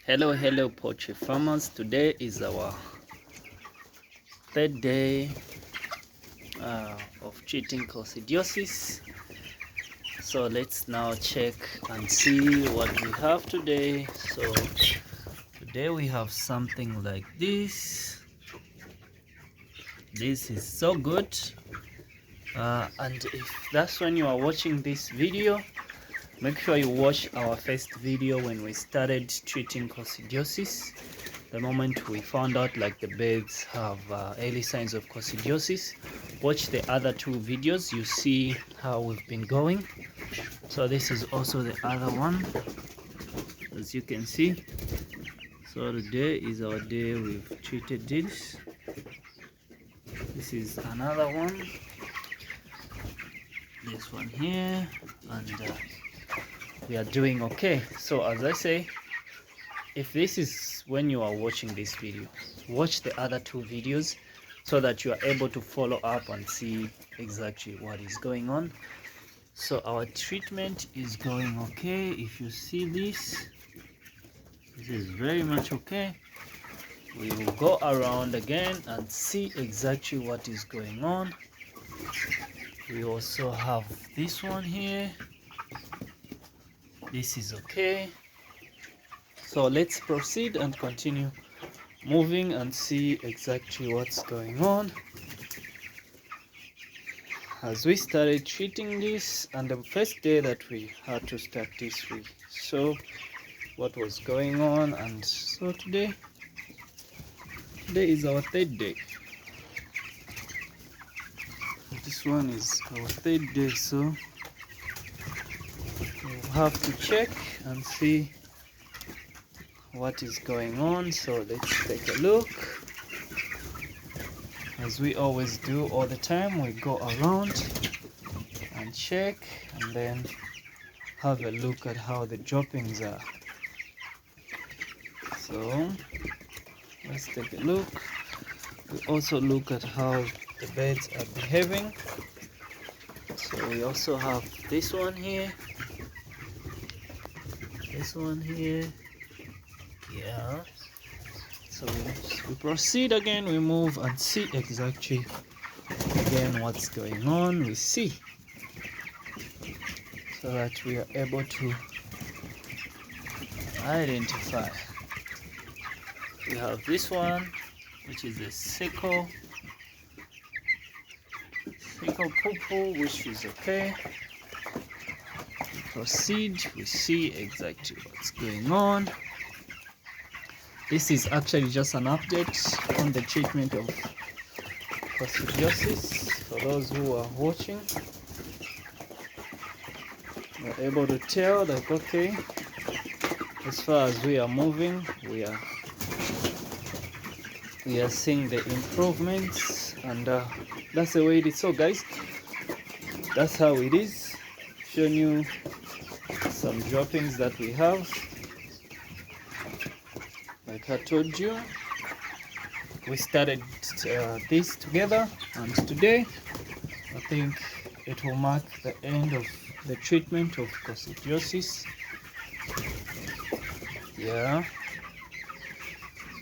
Hello poultry farmers. Today is our third day of treating coccidiosis. So let's now check and see what we have today. So today we have something like this. This is so good, and if that's when you are watching this video, make sure you watch our first video when we started treating coccidiosis. The moment we found out like the birds have early signs of coccidiosis, watch the other two videos, you see how we've been going. So this is also the other one, as you can see. So today is our day we've treated this. This is another one, this one here, and we are doing okay. So as I say, if this is when you are watching this video, watch the other two videos so that you are able to follow up and see exactly what is going on. So our treatment is going okay. If you see this is very much okay. We will go around again and see exactly what is going on. We also have this one here. This is okay. So let's proceed and continue moving and see exactly what's going on as we started treating this. And the first day that we had to start this, we saw what was going on, and so today is our third day. This one is our third day, so we'll have to check and see what is going on. So let's take a look. As we always do all the time, we go around and check and then have a look at how the droppings are. So let's take a look. We also look at how the birds are behaving. So we also have this one here, this one here, yeah. So we proceed again, we move and see exactly again what's going on. We see so that we are able to identify. We have this one, which is a sickle poo, which is okay. Proceed, we see exactly what's going on. This is actually just an update on the treatment of coccidiosis. For those who are watching, we're able to tell that okay, as far as we are moving, we are seeing the improvements, and that's the way it is. So guys, that's how it is. Showing you some droppings that we have. Like I told you, we started this together, and today I think it will mark the end of the treatment of coccidiosis. Yeah,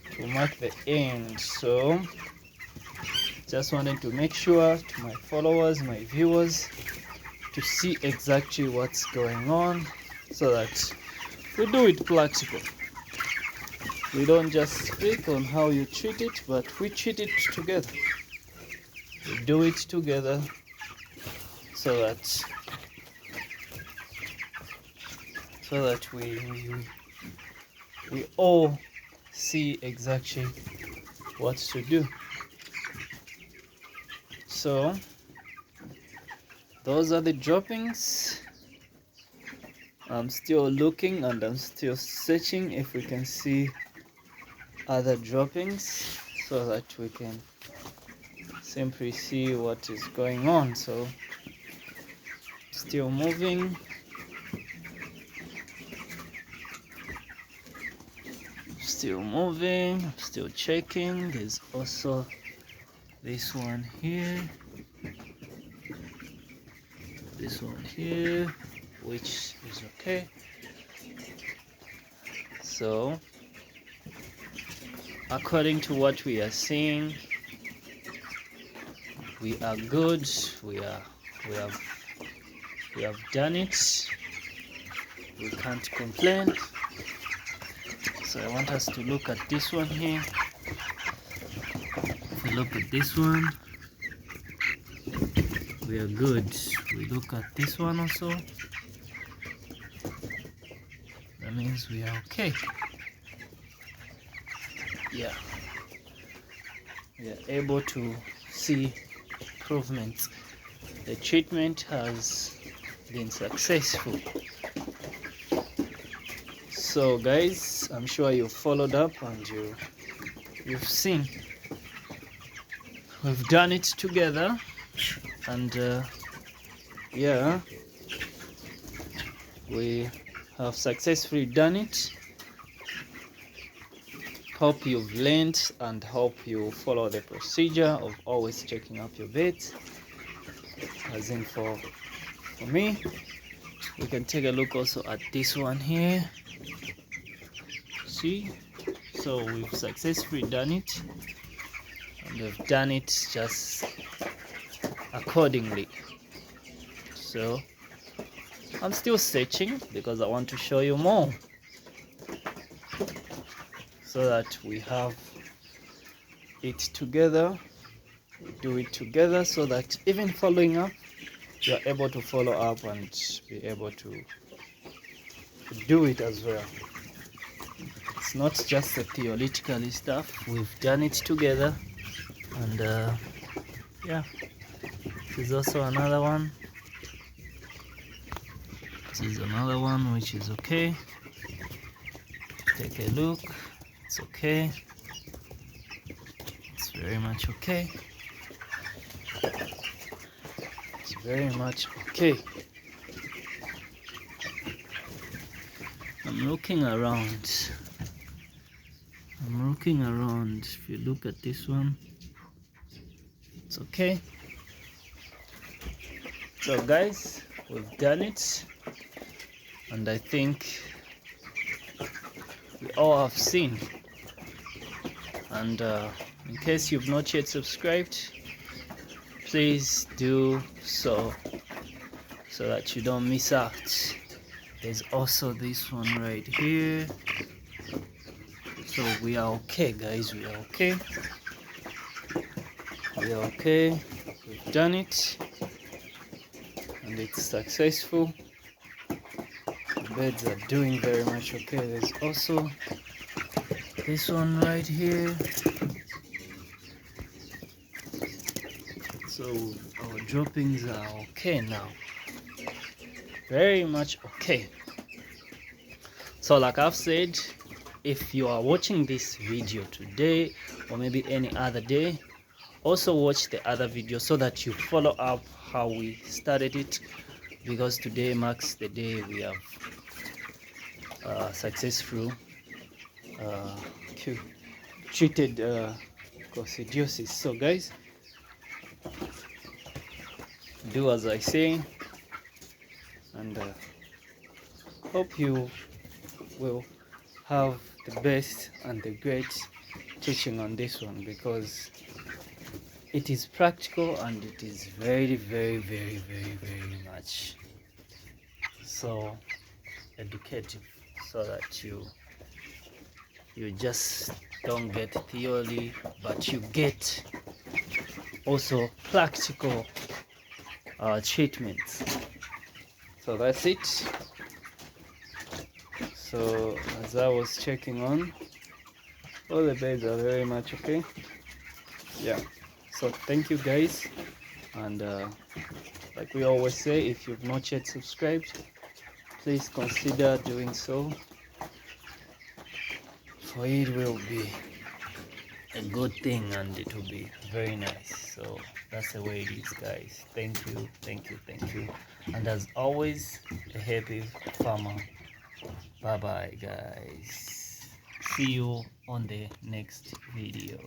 it will mark the end. So just wanted to make sure to my followers, my viewers, to see exactly what's going on so that we do it practical. We don't just speak on how you treat it, but we treat it together. We do it together so that we all see exactly what to do. So those are the droppings. I'm still looking and I'm still searching if we can see other droppings so that we can simply see what is going on. So still moving, still checking. There's also this one here, which is okay. So according to what we are seeing, we are good. We have done it. We can't complain. So I want us to look at this one here. If we look at this one, we are good. We look at this one also, that means we are okay. Yeah, we are able to see improvements. The treatment has been successful. So guys, I'm sure you followed up and you've seen we've done it together, and yeah, we have successfully done it. Hope you've learned and hope you follow the procedure of always checking up your beds. As in for me, we can take a look also at this one here. See, so we've successfully done it, and we've done it just accordingly. So I'm still searching because I want to show you more, so that we have it together, we do it together, so that even following up, you are able to follow up and be able to do it as well. It's not just the theoretical stuff, we've done it together. And yeah, this is also another one. This is another one which is okay. Take a look. It's okay. It's very much okay. It's very much okay. I'm looking around. If you look at this one, it's okay. So guys, we've done it, and I think we all have seen. And in case you've not yet subscribed, please do so that you don't miss out. There's also this one right here. So we are okay, guys. We are okay. We are okay. We've done it, and it's successful. The beds are doing very much okay. There's also this one right here. So our droppings are okay now. Very much okay. So like I've said, if you are watching this video today or maybe any other day, also watch the other video so that you follow up how we started it, because today marks the day we have successfully treated coccidiosis. So guys, do as I say, and hope you will have the best and the great teaching on this one, because it is practical and it is very much so educative, so that you just don't get theory, but you get also practical treatments. So that's it. So as I was checking on, all the beds are very much okay. Yeah, so thank you guys, and like we always say, if you've not yet subscribed, please consider doing so, for it will be a good thing and it will be very nice. So that's the way it is, guys. Thank you, and as always, a happy farmer. Bye bye, guys. See you on the next video.